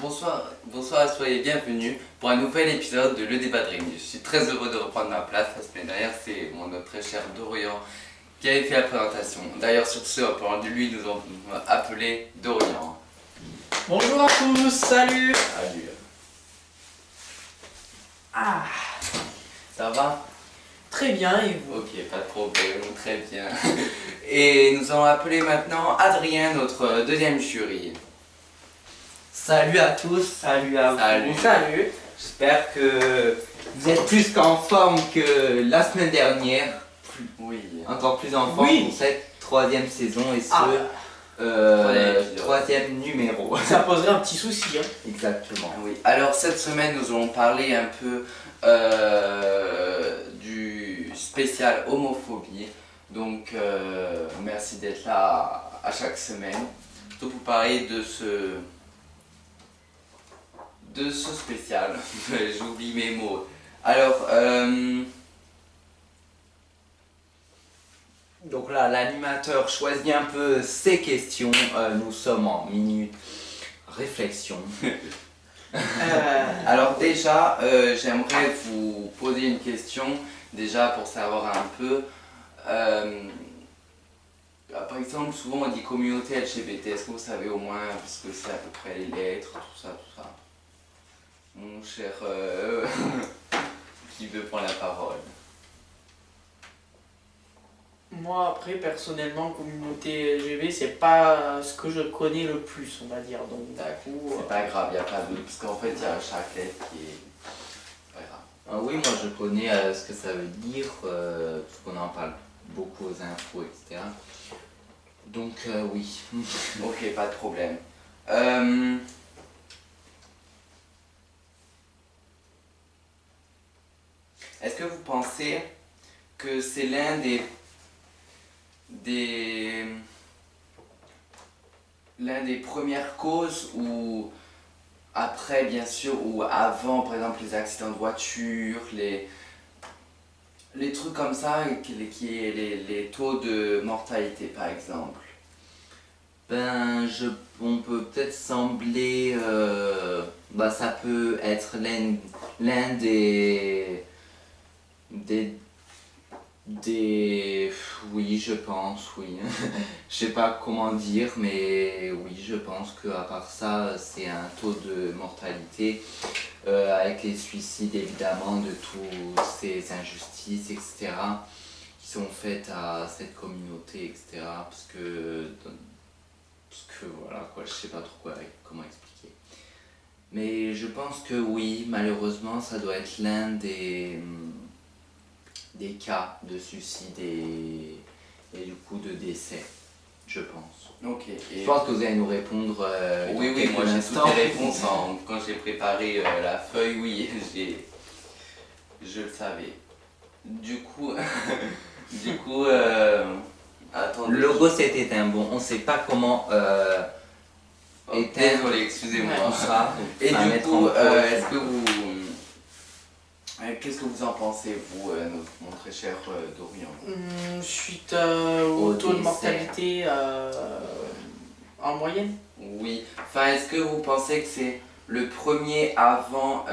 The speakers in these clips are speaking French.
Bonsoir, soyez bienvenus pour un nouvel épisode de Le Débat de Ring. Je suis très heureux de reprendre ma place. La semaine dernière, c'est notre très cher Dorian qui avait fait la présentation. D'ailleurs, sur ce, en parlant de lui, nous avons appelé Dorian. Bonjour à tous, salut. Salut. Ah, Ça va? très bien, et vous? Ok, pas de problème, très bien. Et nous allons appeler maintenant Adrien, notre deuxième jury. Salut à tous, salut à Salut. vous. Salut. J'espère que vous êtes plus qu'en forme que la semaine dernière. Oui. Encore plus en forme Oui. pour cette troisième saison et ce troisième numéro. Ça poserait un petit souci, hein. Exactement. Oui. Alors cette semaine, nous allons parler un peu du spécial homophobie. Donc merci d'être là à chaque semaine. Plutôt pour parler de ce spécial. J'oublie mes mots. Alors Donc là, l'animateur choisit un peu ses questions. Nous sommes en minute réflexion. alors déjà, j'aimerais vous poser une question, déjà pour savoir un peu. Par exemple, souvent on dit communauté LGBT, est-ce que vous savez au moins ce que c'est à peu près les lettres, tout ça. Mon cher, qui veut prendre la parole? Moi, après, personnellement, communauté LGBT, c'est pas ce que je connais le plus, on va dire. Donc, du coup, C'est pas grave, il n'y a pas de... Parce qu'en fait, il y a chaque lettre qui est... Pas grave. Oui, moi je connais ce que ça veut dire, parce qu'on en parle beaucoup aux infos, etc. Donc oui. Ok, pas de problème. Est-ce que vous pensez que c'est l'un l'un des premières causes, ou après bien sûr, ou avant par exemple les accidents de voiture, les trucs comme ça, les taux de mortalité par exemple? On peut peut-être sembler, ça peut être l'un oui, je pense, oui. Je sais pas comment dire, mais oui, je pense qu'à part ça, c'est un taux de mortalité, avec les suicides évidemment, de toutes ces injustices, etc., qui sont faites à cette communauté, etc., parce que voilà quoi, je sais pas trop comment expliquer. Mais je pense que oui, malheureusement, ça doit être l'un des cas de suicide et du coup de décès, je pense. Ok. Je pense que vous allez nous répondre. Oui, moi j'ai toutes instants. les réponses quand j'ai préparé la feuille, oui, je le savais. Du coup, attendez. Le logo s'est éteint, bon, on sait pas comment éteindre Désolé, excusez-moi. tout ça. Et Enfin, du mettre coup, en pause. est-ce que vous... Qu'est-ce que vous en pensez, vous, mon très cher Dorian? suite au Au taux de décès. mortalité en moyenne. Oui. Enfin, est-ce que vous pensez que c'est le premier avant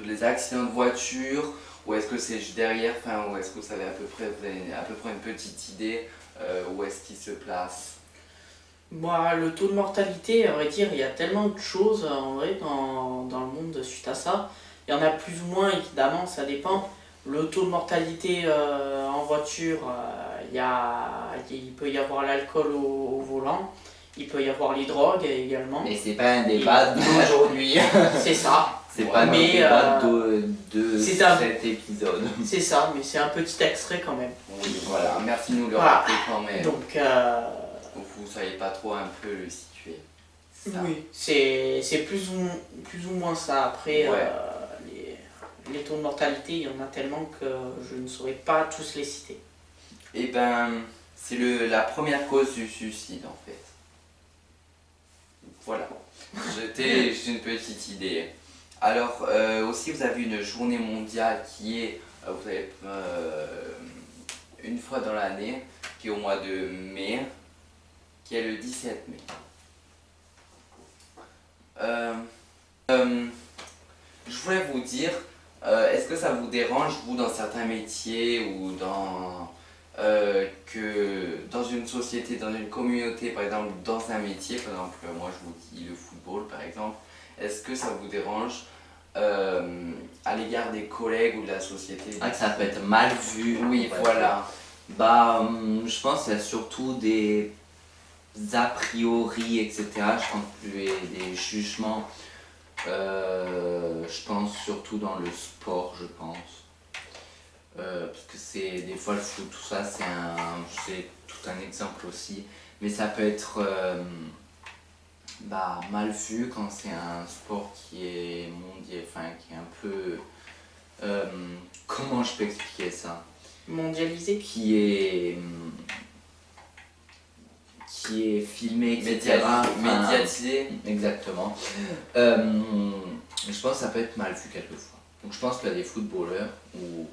les accidents de voiture, ou est-ce que c'est juste derrière, enfin, ou est-ce que vous savez vous avez à peu près une petite idée où est-ce qu'il se place? Moi, le taux de mortalité, à vrai dire, il y a tellement de choses en vrai dans le monde suite à ça. Il y en a plus ou moins, évidemment, ça dépend. Le taux de mortalité en voiture, il peut y avoir l'alcool au volant, il peut y avoir les drogues également. Mais c'est pas un débat d'aujourd'hui. C'est ça. C'est pas un Mais, débat de c'est un- cet épisode. C'est ça, mais c'est un petit extrait quand même. Oui, voilà, merci de nous le Voilà. rappeler quand même. Donc, Vous savez pas trop un peu le situer. Ça. oui, c'est plus ou moins ça. Après, Ouais. les taux de mortalité, il y en a tellement que je ne saurais pas tous les citer. Eh ben, c'est la première cause du suicide en fait. Voilà, j'ai une petite idée. Alors, aussi vous avez une journée mondiale qui est, vous avez une fois dans l'année, qui est au mois de mai, qui est le 17 mai. Euh, je voulais vous dire, est-ce que ça vous dérange, vous, dans certains métiers ou que dans une société, dans une communauté, par exemple, dans un métier, par exemple, moi je vous dis le football, par exemple, est-ce que ça vous dérange à l'égard des collègues ou de la société? Ah, que ça peut être mal vu. Oui, voilà. Bah, je pense qu'il y a surtout des a priori, etc. Je pense que des jugements, je pense surtout dans le sport, je pense. Parce que c'est des fois le foot, tout ça, c'est tout un exemple aussi. Mais ça peut être mal vu quand c'est un sport qui est mondial, enfin qui est un peu... comment je peux expliquer ça? Mondialisé. Qui est filmé, etc. Médiatisé. Exactement. Je pense que ça peut être mal vu quelquefois. Donc je pense qu'il y a des footballeurs, ou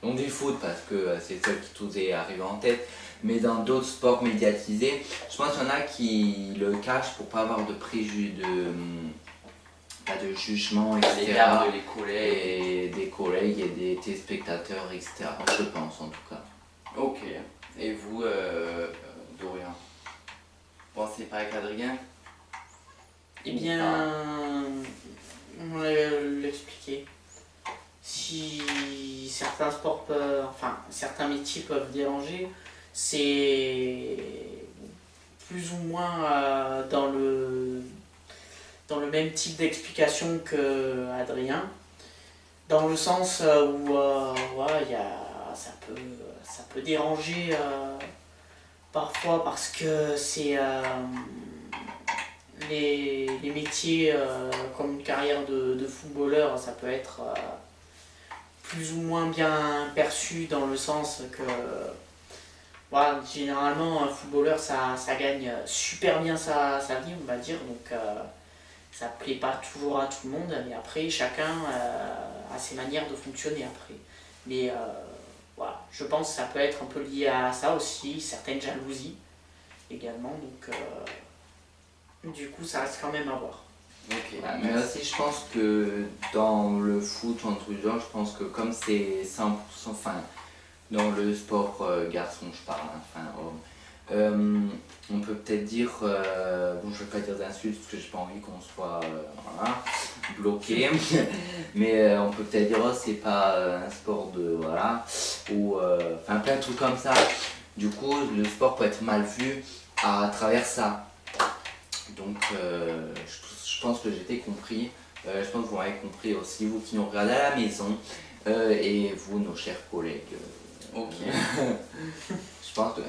on dit foot parce que c'est celle qui tout est arrivé en tête, mais dans d'autres sports médiatisés, je pense qu'il y en a qui le cachent pour pas avoir de préjugés, de jugement, etc. À l'égard des collègues. Et des collègues et des téléspectateurs, etc. Je pense en tout cas. Ok. Et vous, Dorian, pensez pareil qu'Adrien? Eh bien, on va l'expliquer. Si certains sports peuvent, enfin certains métiers peuvent déranger, c'est plus ou moins dans le même type d'explication que Adrien, dans le sens où voilà, ça peut déranger parfois parce que c'est les métiers comme une carrière de footballeur, ça peut être plus ou moins bien perçu dans le sens que voilà, généralement un footballeur ça gagne super bien sa vie, on va dire, donc ça plaît pas toujours à tout le monde, mais après chacun a ses manières de fonctionner après. Mais voilà, je pense que ça peut être un peu lié à ça aussi, certaines jalousies également, donc du coup ça reste quand même à voir. Ok. Mais aussi je pense que dans le foot ou en tout genre, je pense que comme c'est 100%, enfin dans le sport garçon je parle, hein, enfin homme, on peut peut-être dire, bon je vais pas dire d'insultes parce que j'ai pas envie qu'on soit voilà, bloqué, mais on peut peut-être dire oh c'est pas un sport de voilà, ou enfin plein de trucs comme ça. Du coup le sport peut être mal vu à travers ça. Donc je pense que j'ai été compris, je pense que vous m'avez compris aussi, vous qui nous regardez à la maison, et vous nos chers collègues. Ok. Je pense que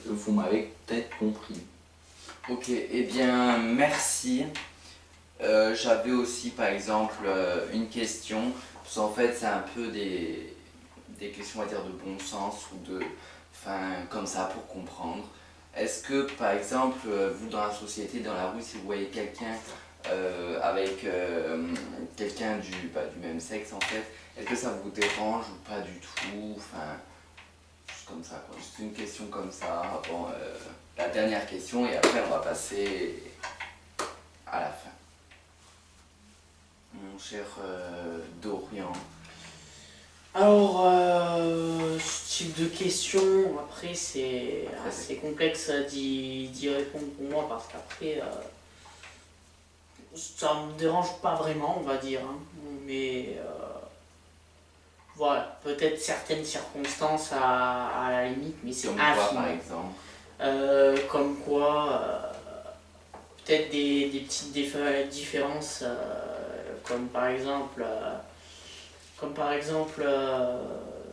vous m'avez peut-être compris. Ok, eh bien merci. J'avais aussi par exemple une question, parce qu'en fait c'est un peu des questions on va dire de bon sens ou enfin comme ça pour comprendre. Est-ce que par exemple vous dans la société, dans la rue, si vous voyez quelqu'un avec quelqu'un du même sexe en fait, est-ce que ça vous dérange ou pas du tout? Enfin, juste comme ça quoi, juste une question comme ça. Bon, la dernière question et après on va passer à la fin. Mon cher Dorian. Alors, ce type de question, après c'est assez complexe d'y répondre pour moi parce qu'après ça me dérange pas vraiment, on va dire, hein. Mais voilà, peut-être certaines circonstances à la limite, mais c'est Comme quoi infime. par exemple? Comme quoi, peut-être des petites différences, comme par exemple,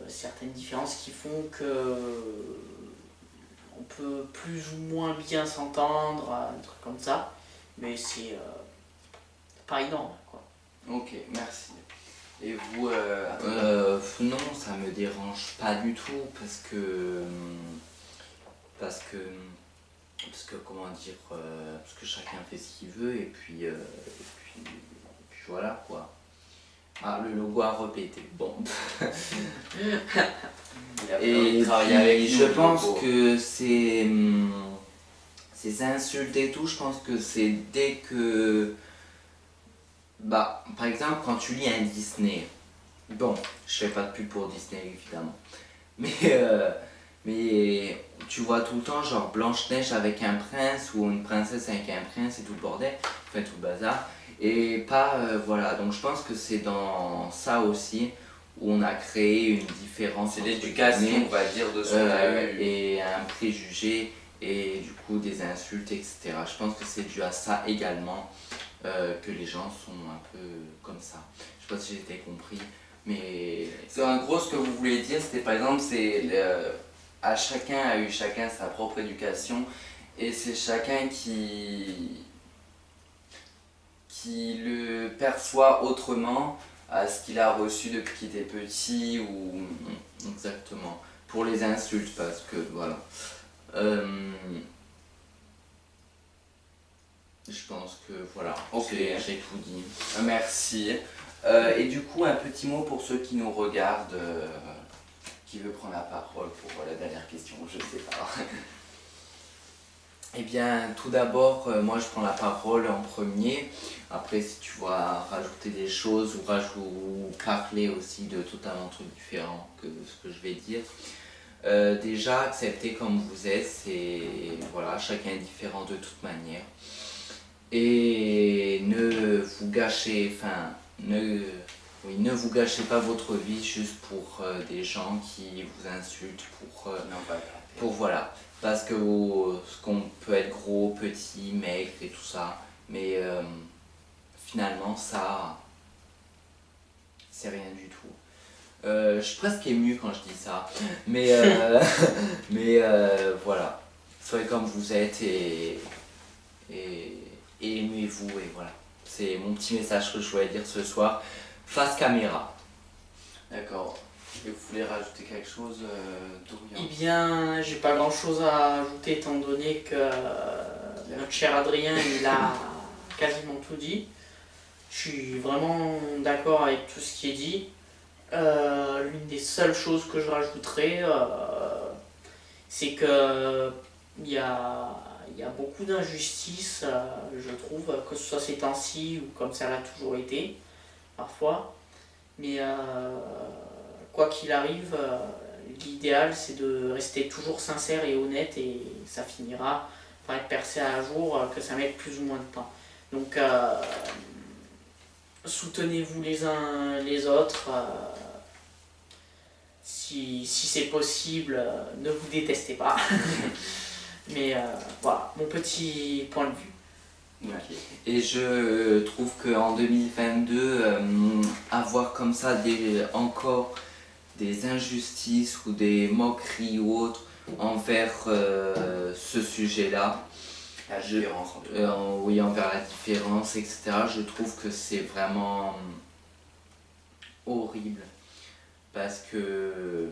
certaines différences qui font que on peut plus ou moins bien s'entendre, un truc comme ça, mais c'est pas énorme, quoi. Ok, merci. Et vous Non, ça me dérange pas du tout parce que comment dire, parce que chacun fait ce qu'il veut et puis voilà quoi. Ah, le logo a répété. Bon. Et puis, je pense que ces insultes et tout, je pense que c'est dès que Bah, par exemple, quand tu lis un Disney, bon, je fais pas de pub pour Disney évidemment, mais, mais tu vois tout le temps genre Blanche-Neige avec un prince ou une princesse avec un prince et tout le bordel, enfin tout le bazar, et pas, voilà, donc je pense que c'est dans ça aussi où on a créé une différence. C'est entre l'éducation, guillemets, on va dire, de ce qu'on a eu. et un préjugé et du coup des insultes, etc. Je pense que c'est dû à ça également que les gens sont un peu comme ça. Je sais pas si j'ai été compris, mais C'est en gros ce que vous voulez dire, c'était par exemple, à chacun a eu chacun sa propre éducation et c'est chacun qui le perçoit autrement à ce qu'il a reçu depuis qu'il était petit ou... exactement. Pour les insultes, parce que voilà. Je pense que voilà, Ok. j'ai tout dit. Merci. Et du coup, un petit mot pour ceux qui nous regardent, qui veut prendre la parole pour la dernière question, je sais pas. Eh bien, tout d'abord, moi je prends la parole en premier. Après, si tu vois rajouter des choses ou parler aussi de totalement trucs différents que ce que je vais dire. Déjà, acceptez comme vous êtes, c'est voilà, chacun est différent de toute manière. Et ne vous gâchez, enfin, ne vous gâchez pas votre vie juste pour des gens qui vous insultent, Non, pas grave. pour voilà. Parce que ce qu'on peut être gros, petit, maigre et tout ça, mais finalement ça, c'est rien du tout. Je suis presque ému quand je dis ça, mais, mais voilà, soyez comme vous êtes et aimez-vous et voilà. C'est mon petit message que je voulais dire ce soir, face caméra. D'accord. Et vous voulez rajouter quelque chose, Eh Dorian? bien, j'ai pas grand chose à ajouter étant donné que notre cher Adrien, il a quasiment tout dit. Je suis vraiment d'accord avec tout ce qui est dit. L'une des seules choses que je rajouterais, c'est que il y a beaucoup d'injustices, je trouve, que ce soit ces temps-ci ou comme ça l'a toujours été, parfois. Mais quoi qu'il arrive, l'idéal c'est de rester toujours sincère et honnête et ça finira par être percé à jour, que ça mette plus ou moins de temps. Donc soutenez-vous les uns les autres. Si c'est possible, ne vous détestez pas. Mais voilà, mon petit point de vue. Ouais. Et je trouve qu'en 2022, avoir comme ça encore des injustices ou des moqueries ou autres envers ce sujet-là, La différence entre oui, envers la différence, etc., je trouve que c'est vraiment horrible parce que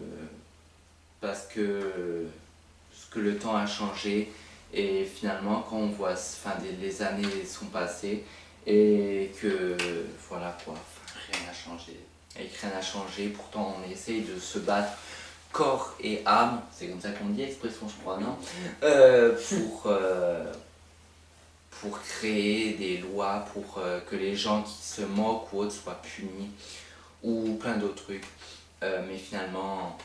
ce que le temps a changé et finalement quand on voit, enfin les années sont passées et que voilà quoi, rien n'a changé. et que rien n'a changé, pourtant on essaye de se battre corps et âme, c'est comme ça qu'on dit l'expression je crois, non, pour créer des lois, pour que les gens qui se moquent ou autres soient punis ou plein d'autres trucs, mais finalement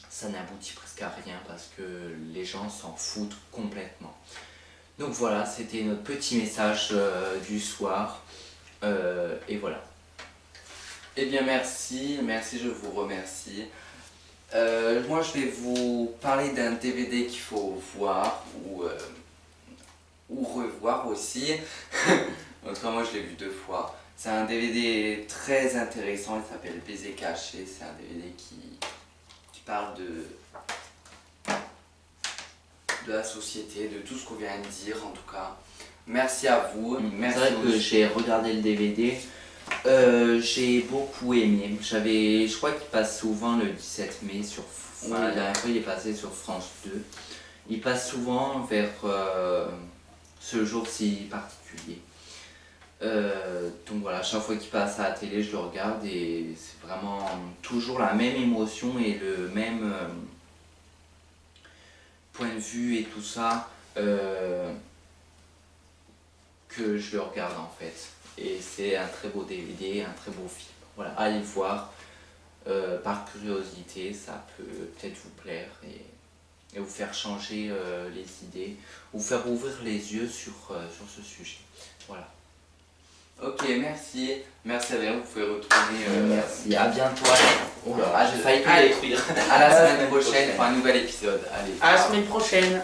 ça n'aboutit presque à rien parce que les gens s'en foutent complètement. Donc voilà, c'était notre petit message du soir. Et voilà. Eh bien merci, je vous remercie. Moi je vais vous parler d'un DVD qu'il faut voir ou revoir aussi. En tout cas moi je l'ai vu 2 fois. C'est un DVD très intéressant, il s'appelle Baiser caché. C'est un DVD qui parle de la société, de tout ce qu'on vient de dire en tout cas. Merci à vous. Merci C'est vrai que aussi. j'ai regardé le DVD. J'ai beaucoup aimé. Je crois qu'il passe souvent le 17 mai sur. Enfin, la dernière fois il est passé sur France 2. Il passe souvent vers ce jour-ci particulier. Donc voilà, chaque fois qu'il passe à la télé, je le regarde et c'est vraiment toujours la même émotion et le même point de vue et tout ça que je le regarde en fait. Et c'est un très beau DVD, un très beau film. Voilà, allez le voir. Par curiosité, ça peut peut-être vous plaire et vous faire changer les idées, vous faire ouvrir les yeux sur ce sujet. Voilà. Ok, merci. Merci Adrien, vous pouvez retourner. Merci, à bientôt. Oh là, J'ai failli tout Allez. détruire. À la semaine prochaine pour un nouvel épisode. Allez. À la ciao. semaine prochaine.